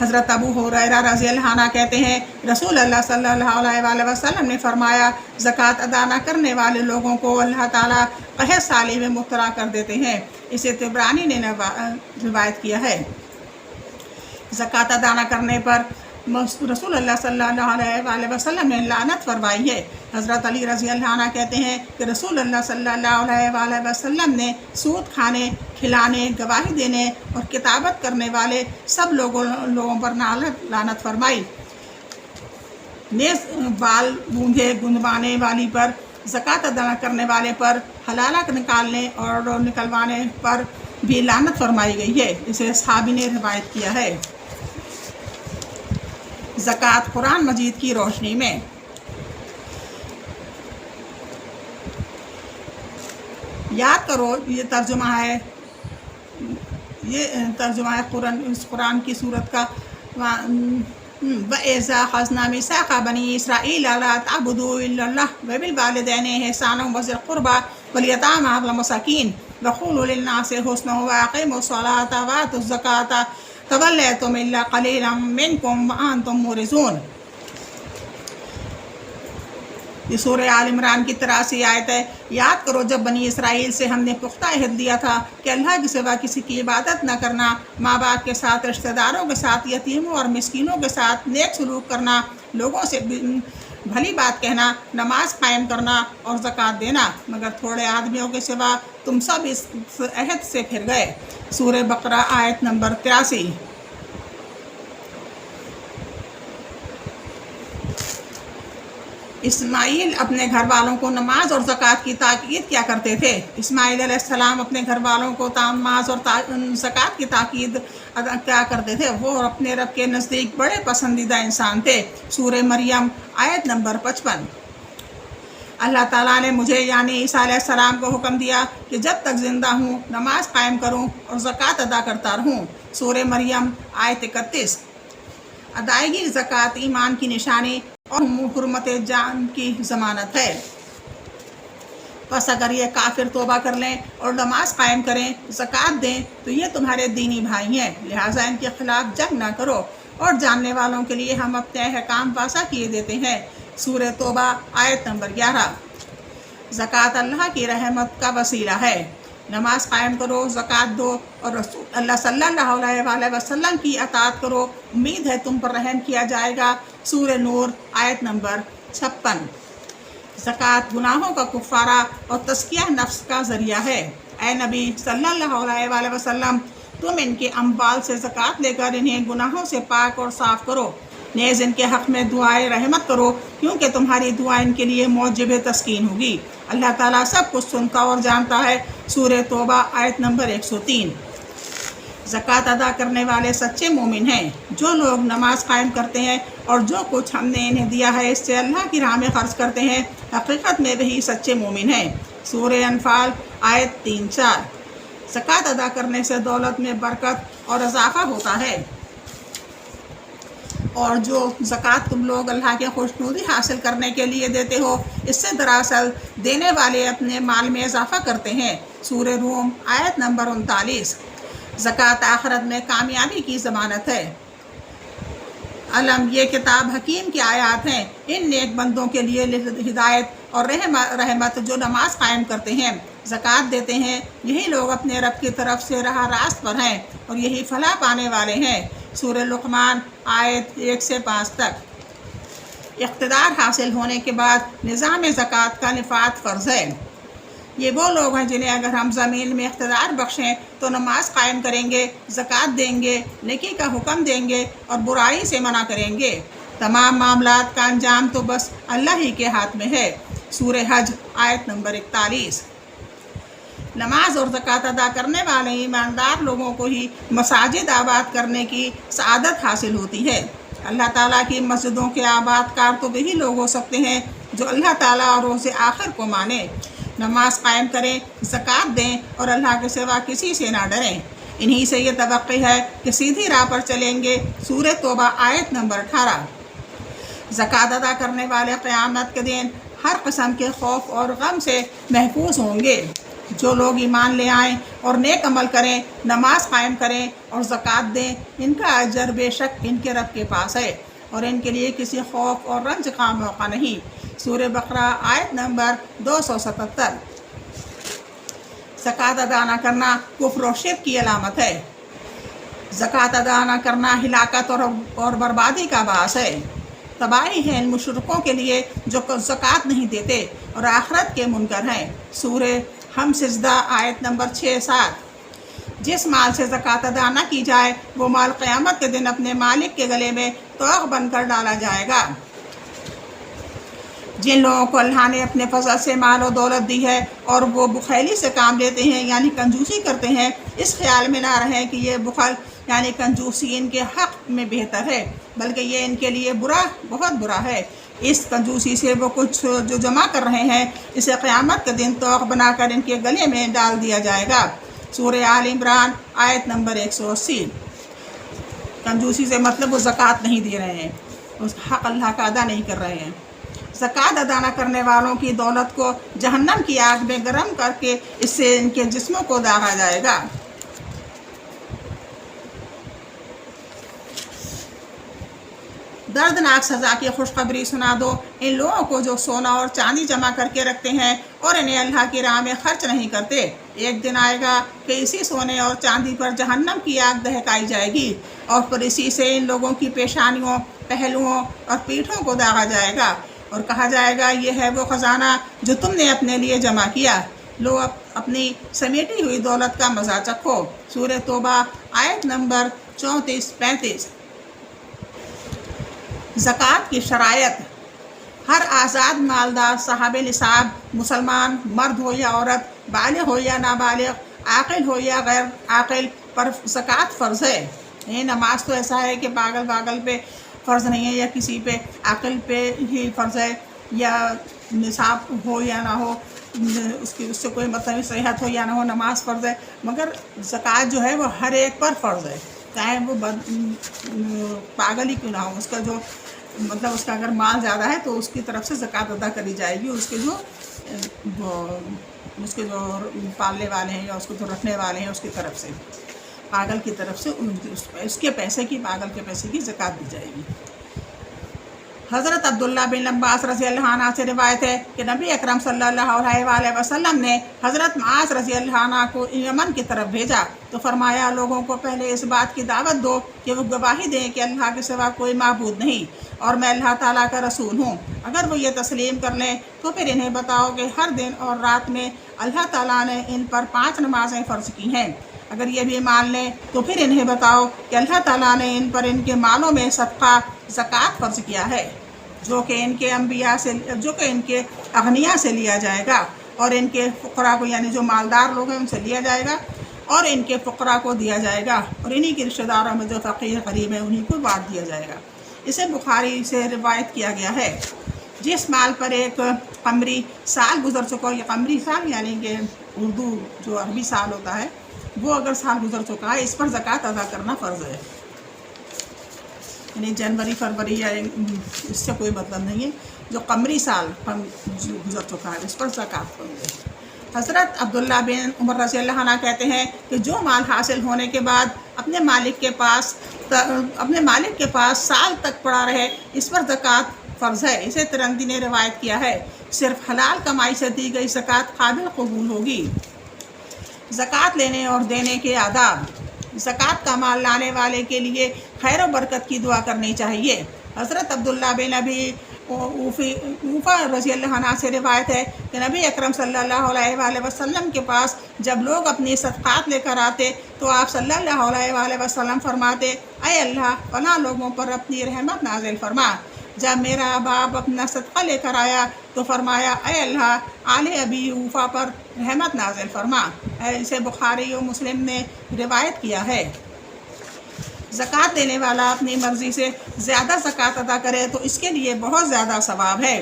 حضرت ابو ہریرہ رضی اللہ عنہ کہتے ہیں رسول اللہ صلی اللہ علیہ وسلم نے فرمایا زکوٰۃ ادا نہ کرنے والے لوگوں کو اللہ تعالیٰ قحط سالی میں مبتلا کر دیتے ہیں۔ اسے طبرانی نے روایت کیا ہے۔ زکوٰۃ ادا نہ کرنے پر رسول اللہ صلی اللہ علیہ وسلم نے لعنت فرمائی ہے۔ حضرت علی رضی اللہ عنہ کہتے ہیں کہ رسول اللہ صلی اللہ علیہ وسلم نے سود کھانے، کھلانے، گواہی دینے اور کتابت کرنے والے سب لوگوں پر لعنت فرمائی۔ نیز بال گونگے گنوانے والی پر، زکوٰۃ ادا کرنے والے پر، حلالہ نکالنے اور نکلوانے پر بھی لعنت فرمائی گئی ہے۔ اسے صحابی نے روایت کیا ہے۔ زکوٰۃ قرآن مجید کی روشنی میں۔ یاد کرو یہ ترجمہ ہے قرآن کی صورت کا۔ وَإِذَا أَخَذْنَا مِيثَاقَ بَنِي إِسْرَائِيلَ لَا تَعْبُدُوا إِلَّا اللَّهَ وَبِالْوَالِدَيْنِ إِحْسَانًا وَذِي الْقُرْبَى وَالْيَتَامَى وَالْمَسَاكِينِ وَقُولُوا لِلنَّاسِ حُسْنًا وَأَقِيمُوا الصَّلَاةَ وَآتُوا الزَّكَاةَ تَوَلَّيْتُمْ إِلَّا قَلِيلًا مِّنكُمْ وَأَنتُم مُعْرِضُونَ۔ یہ سورہ آل عمران کی 83 آیت ہے۔ یاد کرو جب بنی اسرائیل سے ہم نے پختہ عہد دیا تھا کہ اللہ کے سوا کسی کی عبادت نہ کرنا، ماں باپ کے ساتھ، رشتہ داروں کے ساتھ، یتیموں اور مسکینوں کے ساتھ نیک سلوک کرنا، لوگوں سے بھلی بات کہنا، نماز قائم کرنا اور زکوٰۃ دینا، مگر تھوڑے آدمیوں کے سوا تم سب اس عہد سے پھر گئے۔ سورہ بقرہ آیت نمبر 83۔ اسماعیل اپنے گھر والوں کو نماز اور زکوٰۃ کی تاکید کیا کرتے تھے؟ اسماعیل علیہ السلام اپنے گھر والوں کو نماز اور زکوٰۃ کی تاکید کیا کرتے تھے؟ وہ اپنے رب کے نزدیک بڑے پسندیدہ انسان تھے۔ سورہ مریم آیت نمبر 55۔ اللہ تعالیٰ نے مجھے یعنی عیسیٰ علیہ السلام کو حکم دیا کہ جب تک زندہ ہوں نماز قائم کروں اور زکوٰۃ ادا کرتا رہوں۔ سورہ مریم آیت 31۔ ادائیگی زکوٰۃ ایمان کی نشانی اور حرمت جان کی ضمانت ہے۔ بس اگر یہ کافر توبہ کر لیں اور نماز قائم کریں، زکوٰۃ دیں تو یہ تمہارے دینی بھائی ہیں، لہٰذا ان کے خلاف جنگ نہ کرو، اور جاننے والوں کے لیے ہم اپنے احکام واسع کیے دیتے ہیں۔ سورہ توبہ آیت نمبر 11۔ زکوٰۃ اللہ کی رحمت کا وسیلہ ہے۔ نماز قائم کرو، زکوٰۃ دو اور رسول اللہ صلی اللہ علیہ وسلم کی اطاعت کرو، امید ہے تم پر رحم کیا جائے گا۔ سورہ نور آیت نمبر 56۔ زکوٰۃ گناہوں کا کفارہ اور تزکیہ نفس کا ذریعہ ہے۔ اے نبی صلی اللہ علیہ وسلم، تم ان کے اموال سے زکوٰۃ لے کر انہیں گناہوں سے پاک اور صاف کرو، نیز ان کے حق میں دعائے رحمت کرو، کیونکہ تمہاری دعا ان کے لیے موجب تسکین ہوگی۔ اللہ تعالیٰ سب کچھ سنتا اور جانتا ہے۔ سورہ توبہ آیت نمبر 103۔ زکوٰۃ ادا کرنے والے سچے مومن ہیں۔ جو لوگ نماز قائم کرتے ہیں اور جو کچھ ہم نے انہیں دیا ہے اس سے اللہ کی راہ میں خرچ کرتے ہیں، حقیقت میں وہی سچے مومن ہیں۔ سورہ انفال آیت 3-4۔ زکوٰۃ ادا کرنے سے دولت میں برکت اور اضافہ ہوتا ہے، اور جو زکوٰۃ تم لوگ اللہ کے خوشنودی حاصل کرنے کے لیے دیتے ہو، اس سے دراصل دینے والے اپنے مال میں اضافہ کرتے ہیں۔ سورہ روم آیت نمبر 39۔ زکوٰۃ آخرت میں کامیابی کی ضمانت ہے۔ علم یہ کتاب حکیم کی آیات ہیں، ان نیک بندوں کے لیے ہدایت اور رحمت جو نماز قائم کرتے ہیں، زکوٰۃ دیتے ہیں، یہی لوگ اپنے رب کی طرف سے راہ راست پر ہیں اور یہی فلاح پانے والے ہیں۔ سورہ لقمان آیت 1 سے 5 تک۔ اقتدار حاصل ہونے کے بعد نظام زکوٰۃ کا نفاذ فرض ہے۔ یہ وہ لوگ ہیں جنہیں اگر ہم زمین میں اقتدار بخشیں تو نماز قائم کریں گے، زکوٰۃ دیں گے، نیکی کا حکم دیں گے اور برائی سے منع کریں گے۔ تمام معاملات کا انجام تو بس اللہ ہی کے ہاتھ میں ہے۔ سورہ حج آیت نمبر 41۔ نماز اور زکوٰۃ ادا کرنے والے ایماندار لوگوں کو ہی مساجد آباد کرنے کی سعادت حاصل ہوتی ہے۔ اللہ تعالیٰ کی مسجدوں کے آباد کار تو وہی لوگ ہو سکتے ہیں جو اللہ تعالیٰ اور روز آخر کو مانیں، نماز قائم کریں، زکوٰۃ دیں اور اللہ کے سوا کسی سے نہ ڈریں۔ انہی سے یہ توقع ہے کہ سیدھی راہ پر چلیں گے۔ سورہ توبہ آیت نمبر 18۔ زکوٰۃ ادا کرنے والے قیامت کے دن ہر قسم کے خوف اور غم سے محفوظ ہوں گے۔ جو لوگ ایمان لے آئیں اور نیک عمل کریں، نماز قائم کریں اور زکوٰۃ دیں، ان کا اجر بے شک ان کے رب کے پاس ہے اور ان کے لیے کسی خوف اور رنج کا موقع نہیں۔ سورہ بقرہ آیت نمبر 277۔ زکوٰۃ ادا نہ کرنا کفر و شرک کی علامت ہے۔ زکوٰۃ ادا نہ کرنا ہلاکت اور بربادی کا باعث ہے۔ تباہی ہے ان مشرکوں کے لیے جو زکوٰۃ نہیں دیتے اور آخرت کے منکر ہیں۔ سورہ ہم سجدہ آیت نمبر 6-7۔ جس مال سے زکوٰۃ ادا نہ کی جائے وہ مال قیامت کے دن اپنے مالک کے گلے میں طوق بن کر ڈالا جائے گا۔ جن لوگوں کو اللہ نے اپنے فضل سے مال و دولت دی ہے اور وہ بخیلی سے کام لیتے ہیں یعنی کنجوسی کرتے ہیں، اس خیال میں نہ رہیں کہ یہ بخل یعنی کنجوسی ان کے حق میں بہتر ہے، بلکہ یہ ان کے لیے بہت برا ہے۔ اس کنجوسی سے وہ کچھ جو جمع کر رہے ہیں اسے قیامت کے دن طوق بنا کر ان کے گلے میں ڈال دیا جائے گا۔ سورہ آل عمران آیت نمبر 180۔ کنجوسی سے مطلب وہ زکوٰۃ نہیں دے رہے ہیں، اس حق اللہ کا ادا نہیں کر رہے ہیں۔ زکوٰۃ ادا نہ کرنے والوں کی دولت کو جہنم کی آگ میں گرم کر کے اس سے ان کے جسموں کو داغا جائے گا۔ دردناک سزا کی خوشخبری سنا دو ان لوگوں کو جو سونا اور چاندی جمع کر کے رکھتے ہیں اور انہیں اللہ کی راہ میں خرچ نہیں کرتے۔ ایک دن آئے گا کہ اسی سونے اور چاندی پر جہنم کی آگ دہکائی جائے گی اور پھر اسی سے ان لوگوں کی پیشانیوں، پہلوؤں اور پیٹھوں کو داغا جائے گا اور کہا جائے گا یہ ہے وہ خزانہ جو تم نے اپنے لیے جمع کیا، لو اپنی سمیٹی ہوئی دولت کا مزہ چکھو۔ سورہ توبہ آیت نمبر 34-35۔ زکوٰۃ کی شرائط۔ ہر آزاد مالدار صاحب نصاب مسلمان مرد ہو یا عورت، بالغ ہو یا نابالغ، عاقل ہو یا غیر عاقل پر زکوٰۃ فرض ہے۔ یہ نماز تو ایسا ہے کہ پاگل پہ فرض نہیں ہے یا کسی پہ عاقل پہ ہی فرض ہے، یا نصاب ہو یا نہ ہو اس سے کوئی مطلب، صحت ہو یا نہ ہو، نماز فرض ہے، مگر زکوٰۃ جو ہے وہ ہر ایک پر فرض ہے، چاہے وہ پاگل ہی کیوں نہ ہو۔ اس کا جو مطلب اس کا اگر مال زیادہ ہے تو اس کی طرف سے زکوٰۃ ادا کری جائے گی، اس کے جو پالنے والے ہیں یا اس کو جو رکھنے والے ہیں اس کی طرف سے، پاگل کی طرف سے اس کے پیسے کی، پاگل کے پیسے کی زکوٰۃ دی جائے گی۔ حضرت عبداللہ بن عباس رضی اللہ عنہ سے روایت ہے کہ نبی اکرم صلی اللہ علیہ وآلہ وسلم نے حضرت معاذ رضی اللہ عنہ کو یمن کی طرف بھیجا تو فرمایا لوگوں کو پہلے اس بات کی دعوت دو کہ وہ گواہی دیں کہ اللہ کے سوا کوئی معبود نہیں اور میں اللہ تعالیٰ کا رسول ہوں۔ اگر وہ یہ تسلیم کر لیں تو پھر انہیں بتاؤ کہ ہر دن اور رات میں اللہ تعالیٰ نے ان پر 5 نمازیں فرض کی ہیں۔ اگر یہ بھی مان لیں تو پھر انہیں بتاؤ کہ اللہ تعالیٰ نے ان پر ان کے مالوں میں صدقہ زکوٰۃ فرض کیا ہے، جو کہ ان کے اغنیاء سے لیا جائے گا اور ان کے فقراء کو، یعنی جو مالدار لوگ ہیں ان سے لیا جائے گا اور ان کے فقراء کو دیا جائے گا، اور انہی کے رشتہ داروں میں جو فقیر غریب ہیں انہی کو بانٹ دیا جائے گا۔ اسے بخاری سے روایت کیا گیا ہے۔ جس مال پر ایک قمری سال گزر چکا، یہ قمری سال یعنی کہ اردو جو عربی سال ہوتا ہے وہ اگر سال گزر چکا ہے اس پر زکوٰۃ ادا کرنا فرض ہے، یعنی جنوری فروری یا اس سے کوئی مطلب نہیں ہے، جو قمری سال گزر چکا ہے اس پر زکوٰۃ فرض ہے۔ حضرت عبداللہ بن عمر رضی اللہ عنہ کہتے ہیں کہ جو مال حاصل ہونے کے بعد اپنے مالک کے پاس سال تک پڑا رہے اس پر زکوٰۃ فرض ہے۔ اسے ترمذی نے روایت کیا ہے۔ صرف حلال کمائی سے دی گئی زکوٰۃ قابل قبول ہوگی۔ زکوٰۃ لینے اور دینے کے آداب۔ زکوٰۃ کا مال لانے والے کے لیے خیر و برکت کی دعا کرنی چاہیے۔ حضرت عبداللہ بن ابی اوفا رضی اللہ عنہ سے روایت ہے کہ نبی اکرم صلی اللہ علیہ وآلہ وسلم کے پاس جب لوگ اپنی صدقات لے کر آتے تو آپ صلی اللہ علیہ وآلہ وسلم فرماتے، اے اللہ فلاں لوگوں پر اپنی رحمت نازل فرما۔ جب میرا باپ اپنا صدقہ لے کر آیا تو فرمایا، اے اللہ آل ابی اوفا پر رحمت نازل فرما۔ اسے بخاری و مسلم نے روایت کیا ہے۔ زکوٰۃ دینے والا اپنی مرضی سے زیادہ زکوٰۃ ادا کرے تو اس کے لیے بہت زیادہ ثواب ہے۔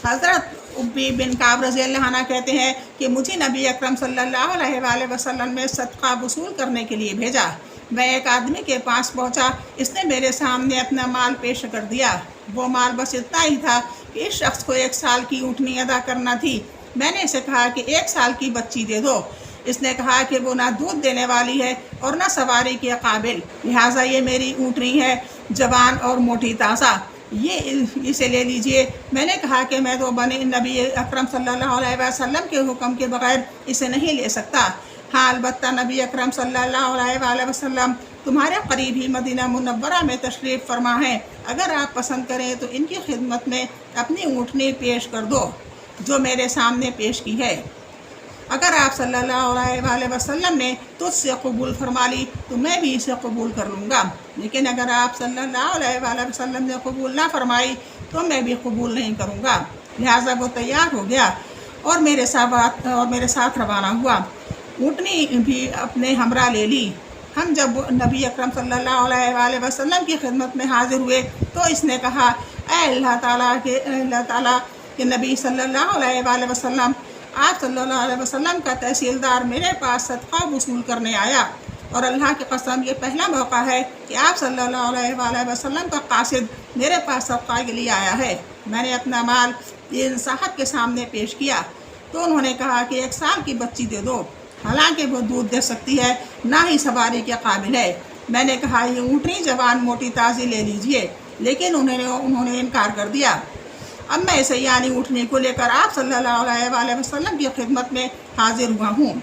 حضرت ابی بن کعب رضی اللہ عنہ کہتے ہیں کہ مجھے نبی اکرم صلی اللہ علیہ وآلہ وسلم نے صدقہ وصول کرنے کے لیے بھیجا۔ میں ایک آدمی کے پاس پہنچا، اس نے میرے سامنے اپنا مال پیش کر دیا۔ وہ مال بس اتنا ہی تھا کہ اس شخص کو 1 سال کی اونٹنی ادا کرنا تھی۔ میں نے اسے کہا کہ 1 سال کی بچی دے دو۔ اس نے کہا کہ وہ نہ دودھ دینے والی ہے اور نہ سواری کے قابل، لہٰذا یہ میری اونٹنی ہے، جوان اور موٹی تازہ، اسے لے لیجئے۔ میں نے کہا کہ میں تو نبی اکرم صلی اللہ علیہ وسلم کے حکم کے بغیر اسے نہیں لے سکتا۔ ہاں البتہ نبی اکرم صلی اللہ علیہ وآلہ وسلم تمہارے قریب ہی مدینہ منورہ میں تشریف فرما ہے، اگر آپ پسند کریں تو ان کی خدمت میں اپنی اونٹنی پیش کر دو جو میرے سامنے پیش کی ہے۔ اگر آپ صلی اللہ علیہ وآلہ وسلم نے تجھ سے قبول فرما لی تو میں بھی اسے قبول کر لوں گا، لیکن اگر آپ صلی اللہ علیہ وآلہ وسلم نے قبول نہ فرمائی تو میں بھی قبول نہیں کروں گا۔ لہٰذا وہ تیار ہو گیا اور میرے ساتھ روانہ ہوا۔ اونٹنی بھی اپنے ہمراہ لے لی۔ ہم جب نبی اکرم صلی اللہ علیہ وآلہ وسلم کی خدمت میں حاضر ہوئے تو اس نے کہا، اے اللہ تعالیٰ کے نبی صلی اللہ علیہ وآلہ وسلم، آپ صلی اللہ علیہ وسلم کا تحصیلدار میرے پاس صدقہ وصول کرنے آیا، اور اللہ کی قسم یہ پہلا موقع ہے کہ آپ صلی اللہ علیہ وآلہ وسلم کا قاصد میرے پاس صدقہ کے لیے آیا ہے۔ میں نے اپنا مال ان صاحب کے سامنے پیش کیا تو انہوں نے کہا کہ 1 سال کی بچی دے دو، حالانکہ وہ دودھ دے سکتی ہے، نہ ہی سواری کے قابل ہے۔ میں نے کہا یہ اونٹنی جوان موٹی تازی لے لیجئے، لیکن انہوں نے انکار کر دیا۔ اب میں اسے یعنی اونٹنی کو لے کر آپ صلی اللہ علیہ وآلہ وسلم کی خدمت میں حاضر ہوا ہوں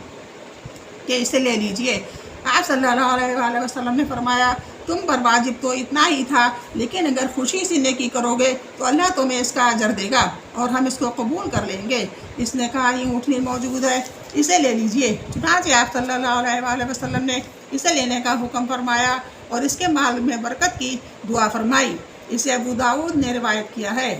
کہ اسے لے لیجئے۔ آپ صلی اللہ علیہ وآلہ وسلم نے فرمایا، تم پر واجب تو اتنا ہی تھا، لیکن اگر خوشی سے نیکی کرو گے تو اللہ تمہیں اس کا اجر دے گا اور ہم اس کو قبول کر لیں گے۔ اس نے کہا یہ اونٹنی موجود ہے، اسے لے لیجئے۔ چنانچہ آپ صلی اللہ علیہ وآلہ وسلم نے اسے لینے کا حکم فرمایا اور اس کے مال میں برکت کی دعا فرمائی۔ اسے ابو داؤد نے روایت کیا ہے۔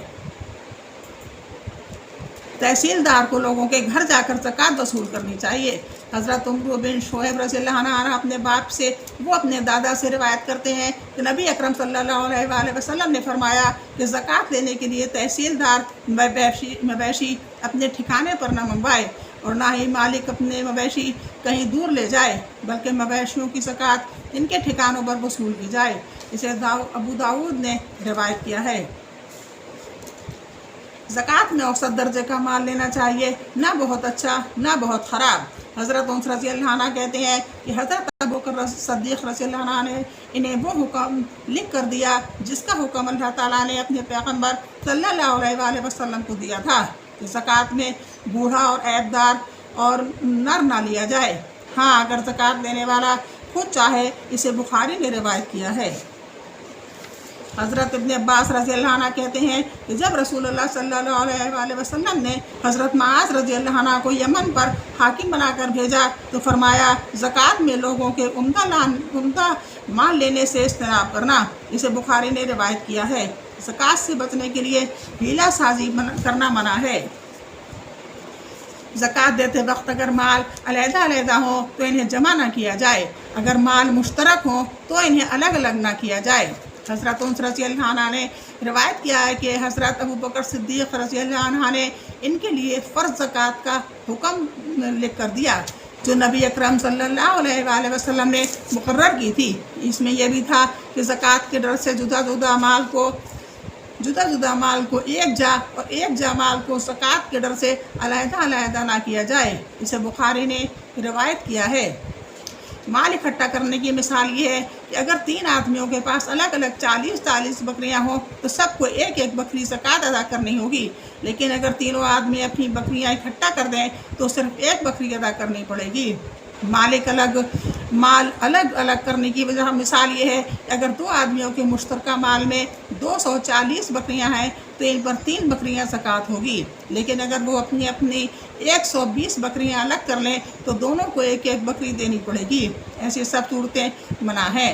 تحصیلدار کو لوگوں کے گھر جا کر زکوٰۃ وصول کرنی چاہیے۔ حضرت عمرو بن شعیب رضی اللہ عنہ اپنے باپ سے، وہ اپنے دادا سے روایت کرتے ہیں کہ نبی اکرم صلی اللہ علیہ وآلہ وسلم نے فرمایا کہ زکوٰۃ لینے کے لیے تحصیلدار مویشی اپنے ٹھکانے پر نہ منگوائے اور نہ ہی مالک اپنے مویشی کہیں دور لے جائے، بلکہ مویشیوں کی زکوٰۃ ان کے ٹھکانوں پر وصول کی جائے۔ اسے ابو داؤد نے روایت کیا ہے۔ زکوٰۃ میں اوسط درجے کا مال لینا چاہیے، نہ بہت اچھا نہ بہت خراب۔ حضرت انس رضی اللہ عنہ کہتے ہیں کہ حضرت ابوبکر صدیق رضی اللہ عنہ نے انہیں وہ حکم لکھ کر دیا جس کا حکم اللہ تعالیٰ نے اپنے پیغمبر صلی اللہ علیہ وآلہ وسلم کو دیا تھا کہ زکوٰۃ میں بوڑھا اور عیب دار اور نر نہ لیا جائے۔ ہاں اگر زکوٰۃ لینے والا خود چاہے، اسے بخاری نے روایت کیا ہے۔ حضرت ابن عباس رضی اللہ عنہ کہتے ہیں کہ جب رسول اللہ صلی اللہ علیہ وآلہ وسلم نے حضرت معاذ رضی اللہ عنہ کو یمن پر حاکم بنا کر بھیجا تو فرمایا، زکوٰۃ میں لوگوں کے عمدہ مال لینے سے اجتناب کرنا۔ اسے بخاری نے روایت کیا ہے۔ زکوٰۃ سے بچنے کے لیے ہیلہ سازی کرنا منع ہے۔ زکوٰۃ دیتے وقت اگر مال علیحدہ ہو تو انہیں جمع نہ کیا جائے، اگر مال مشترک ہو تو انہیں الگ الگ نہ کیا جائے۔ حضرت انس رضی اللہ عنہ نے روایت کیا ہے کہ حضرت ابوبکر صدیق رضی اللہ عنہ نے ان کے لیے فرض زکوٰۃ کا حکم لکھ کر دیا جو نبی اکرم صلی اللہ علیہ وآلہ وسلم نے مقرر کی تھی۔ اس میں یہ بھی تھا کہ زکوٰۃ کے ڈر سے جدا جدا مال کو ایک جا اور ایک جا مال کو زکوٰۃ کے ڈر سے علیحدہ نہ کیا جائے۔ اسے بخاری نے روایت کیا ہے۔ مال اکٹھا کرنے کی مثال یہ ہے کہ اگر 3 آدمیوں کے پاس الگ الگ 40 بکریاں ہوں تو سب کو ایک ایک بکری زکوٰۃ ادا کرنی ہوگی، لیکن اگر تینوں آدمی اپنی بکریاں اکٹھا کر دیں تو صرف ایک بکری ادا کرنی پڑے گی۔ مال الگ الگ کرنے کی وجہ مثال یہ ہے کہ اگر 2 آدمیوں کے مشترکہ مال میں 240 بکریاں ہیں تو ان پر 3 بکریاں زکوٰۃ ہوگی، لیکن اگر وہ اپنی 120 بکریاں الگ کر لیں تو دونوں کو ایک ایک بکری دینی پڑے گی۔ ایسی سب صورتیں منع ہیں۔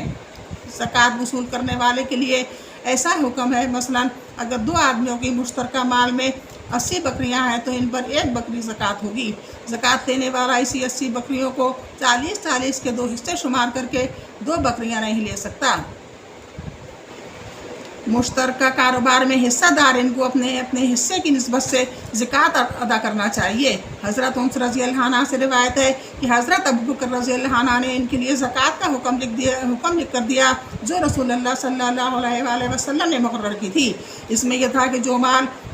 زکوٰۃ وصول کرنے والے کے لیے ایسا حکم ہے، مثلا اگر 2 آدمیوں کی مشترکہ مال میں 80 بکریاں ہیں تو ان پر 1 بکری زکوٰۃ ہوگی۔ زکوٰۃ دینے والا اسی 80 بکریوں کو 40 کے 2 حصے شمار کر کے 2 بکریاں نہیں لے سکتا۔ مشترکہ کاروبار میں حصہ دار ان کو اپنے حصے کی نسبت سے زکوٰۃ ادا کرنا چاہیے۔ حضرت انس رضی اللہ عنہ سے روایت ہے کہ حضرت ابوبکر رضی اللہ عنہ نے ان کے لیے زکوٰۃ کا حکم لکھ کر دیا جو رسول اللہ صلی اللہ علیہ وآلہ وسلم نے مقرر کی تھی۔ اس میں یہ تھا کہ جو مال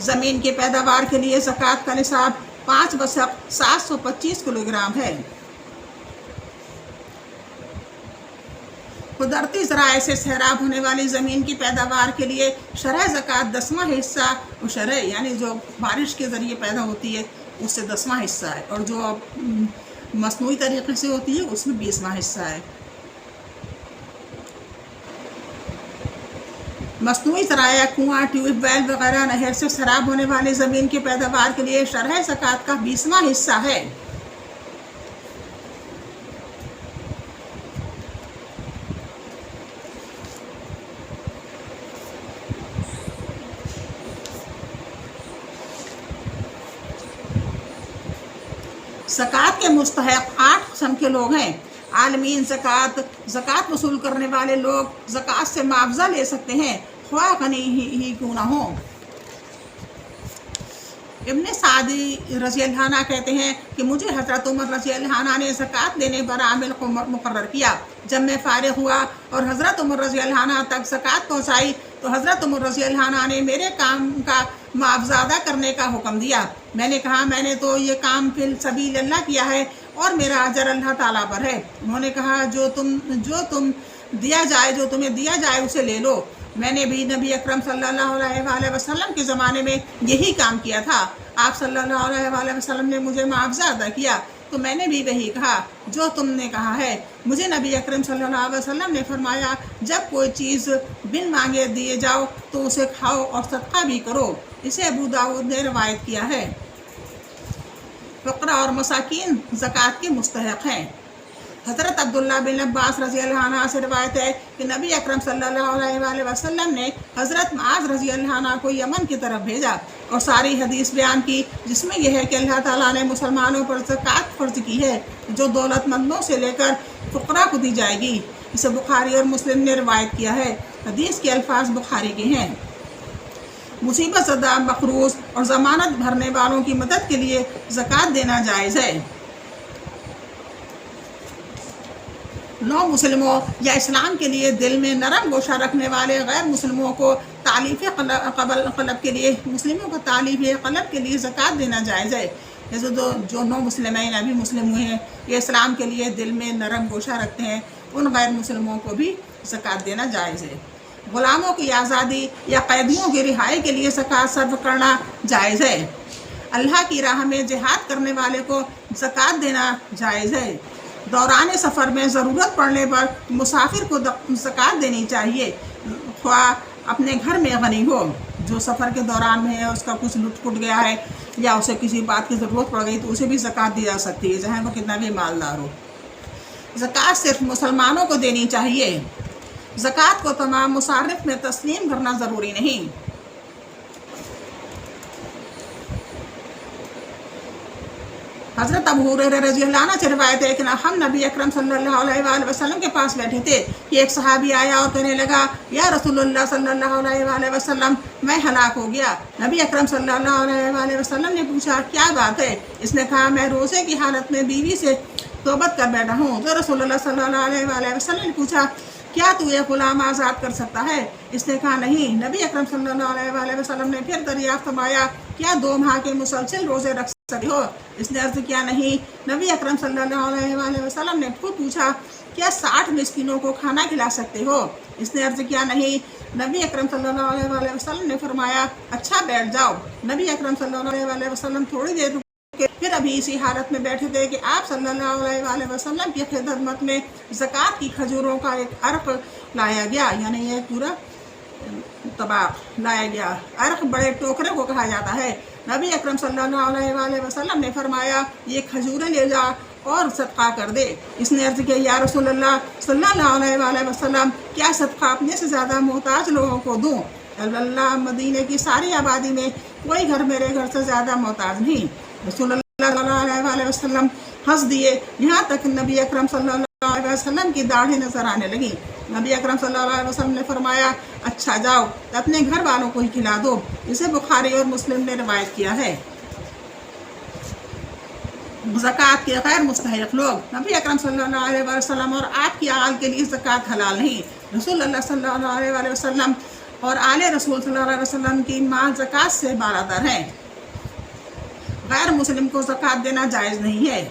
زمین کی پیداوار کے لیے زکوٰۃ کا نصاب 5 وسق 725 کلو گرام ہے۔ قدرتی ذرائع سے سیراب ہونے والی زمین کی پیداوار کے لیے شرح زکوٰۃ 10واں حصہ شرح یعنی جو بارش کے ذریعے پیدا ہوتی ہے اس سے 10واں حصہ ہے، اور جو مصنوعی طریقے سے ہوتی ہے اس میں 20واں حصہ ہے۔ مصنوعی ذرائع کنواں، ٹیوب ویل وغیرہ نہر سے سیراب ہونے والی زمین کی پیداوار کے لیے شرح زکوٰۃ کا 20واں حصہ ہے۔ زکوٰۃ کے مستحق 8 قسم کے لوگ ہیں۔ عالمین زکوٰۃ وصول کرنے والے لوگ زکوٰۃ سے معاوضہ لے سکتے ہیں، خواہ غنی ہی کیوں نہ ہوں۔ ابن سعدی رضی اللہ عنہ کہتے ہیں کہ مجھے حضرت عمر رضی اللہ عنہ نے زکوٰۃ دینے پر عامل کو مقرر کیا۔ جب میں فارغ ہوا اور حضرت عمر رضی اللہ عنہ تک زکوٰۃ پہنچائی تو حضرت عمر رضی اللہ عنہ نے میرے کام کا معاوضہ ادا کرنے کا حکم دیا۔ میں نے کہا میں نے تو یہ کام فی سبیل اللہ کیا ہے اور میرا اجر اللہ تعالیٰ پر ہے۔ انہوں نے کہا جو تمہیں دیا جائے اسے لے لو۔ میں نے بھی نبی اکرم صلی اللہ علیہ وآلہ وسلم کے زمانے میں یہی کام کیا تھا۔ آپ صلی اللہ علیہ وآلہ وسلم نے مجھے معاوضہ ادا کیا تو میں نے بھی وہی کہا جو تم نے کہا ہے۔ مجھے نبی اکرم صلی اللہ علیہ وسلم نے فرمایا جب کوئی چیز بن مانگے دیے جاؤ تو اسے کھاؤ اور صدقہ بھی کرو۔ اسے ابو داؤد نے روایت کیا ہے۔ فقراء اور مساکین زکوٰۃ کے مستحق ہیں۔ حضرت عبداللہ بن عباس رضی اللہ عنہ سے روایت ہے کہ نبی اکرم صلی اللہ علیہ وآلہ وسلم نے حضرت معاذ رضی اللہ عنہ کو یمن کی طرف بھیجا اور ساری حدیث بیان کی جس میں یہ ہے کہ اللہ تعالیٰ نے مسلمانوں پر زکوٰۃ فرض کی ہے جو دولت مندوں سے لے کر فقراء کو دی جائے گی۔ اسے بخاری اور مسلم نے روایت کیا ہے۔ حدیث کے الفاظ بخاری کے ہیں۔ مصیبت زدہ، مقروض اور ضمانت بھرنے والوں کی مدد کے لیے زکوٰۃ دینا جائز ہے۔ نو مسلموں یا اسلام کے لیے دل میں نرم گوشہ رکھنے والے غیر مسلموں کو تالیف قلب کے لیے زکوٰۃ دینا جائز ہے۔ جیسے جو نو مسلمین ابھی مسلم ہوئے ہیں یہ اسلام کے لیے دل میں نرم گوشہ رکھتے ہیں، ان غیر مسلموں کو بھی زکوٰۃ دینا جائز ہے۔ غلاموں کی آزادی یا قیدیوں کی رہائی کے لیے زکوٰۃ صرف کرنا جائز ہے۔ اللہ کی راہ میں جہاد کرنے والے کو زکوٰۃ دینا جائز ہے۔ دوران سفر میں ضرورت پڑنے پر مسافر کو زکوٰۃ دینی چاہیے، خواہ اپنے گھر میں غنی ہو۔ جو سفر کے دوران میں ہے اس کا کچھ لٹ پٹ گیا ہے یا اسے کسی بات کی ضرورت پڑ گئی تو اسے بھی زکوٰۃ دی جا سکتی ہے، چاہے وہ کتنا بھی مالدار ہو۔ زکوٰۃ صرف مسلمانوں کو دینی چاہیے۔ زکوٰۃ کو تمام مصارف میں تسلیم کرنا ضروری نہیں۔ حضرت ابو ہریرہ رضی اللہ عنہ سے روایت ہے کہ ہم نبی اکرم صلی اللہ علیہ وآلہ وسلم کے پاس بیٹھے تھے کہ ایک صحابی آیا اور کہنے لگا یا رسول اللہ صلی اللہ علیہ وآلہ وسلم میں ہلاک ہو گیا۔ نبی اکرم صلی اللہ علیہ وآلہ وسلم نے پوچھا کیا بات ہے؟ اس نے کہا میں روزے کی حالت میں بیوی سے توبت کر بیٹھا ہوں۔ تو رسول اللہ صلی اللہ علیہ وآلہ وسلم نے پوچھا کیا تو یہ غلام آزاد کر سکتا ہے؟ اس نے کہا نہیں۔ نبی اکرم صلی اللہ علیہ وآلہ وسلم نے پھر دریافت فرمایا کیا 2 ماہ کے مسلسل روزے رکھ سکتے ہو؟ اس نے عرض کیا نہیں۔ نبی اکرم صلی اللہ علیہ وآلہ وسلم نے پھر پوچھا کیا 60 مسکینوں کو کھانا کھلا سکتے ہو؟ اس نے عرض کیا نہیں۔ نبی اکرم صلی اللہ علیہ وآلہ وسلم نے فرمایا اچھا بیٹھ جاؤ۔ نبی اکرم صلی اللہ علیہ وآلہ وسلم تھوڑی دیر رکے، پھر ابھی اسی حالت میں بیٹھے تھے کہ آپ صلی اللہ علیہ وآلہ وسلم کی خدمت میں زکوٰۃ کی کھجوروں کا ایک عرق لایا گیا، یعنی یہ پورا طباق لایا گیا۔ عرق بڑے ٹوکرے کو کہا جاتا ہے۔ نبی اکرم صلی اللہ علیہ وآلہ وسلم نے فرمایا یہ کھجوریں لے جا اور صدقہ کر دے۔ اس نے عرض کیا یا رسول اللہ صلی اللہ علیہ وآلہ وسلم کیا صدقہ اپنے سے زیادہ محتاج لوگوں کو دوں؟ اللہ مدینے کی ساری آبادی میں کوئی گھر میرے گھر سے زیادہ محتاج نہیں۔ رسول اللہ صلی اللہ علیہ وآلہ وسلم ہنس دیے، یہاں تک نبی اکرم صلی اللہ علیہ وسلم کی داڑھی نظر آنے لگی۔ نبی اکرم صلی اللہ علیہ وسلم نے فرمایا اچھا جاؤ اپنے گھر والوں کو ہی کھلا دو۔ اسے بخاری اور مسلم نے روایت کیا ہے۔ زکوٰۃ کے غیر مستحق لوگ، نبی اکرم صلی اللہ علیہ وسلم اور آپ کی آل کے لیے زکوٰۃ حلال نہیں۔ رسول اللہ صلی اللہ علیہ وسلم اور آل رسول صلی اللہ علیہ وسلم کی مال زکوٰۃ سے بالاتر ہیں۔ غیر مسلم کو زکوٰۃ دینا جائز نہیں ہے۔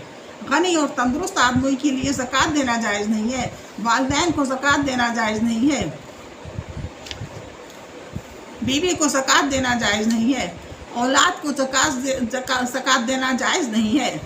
غنی اور تندرست آدمی کے لیے زکوٰۃ دینا جائز نہیں ہے۔ والدین کو زکوٰۃ دینا جائز نہیں ہے۔ بیوی کو زکوٰۃ دینا جائز نہیں ہے۔ اولاد کو زکوٰۃ دینا جائز نہیں ہے۔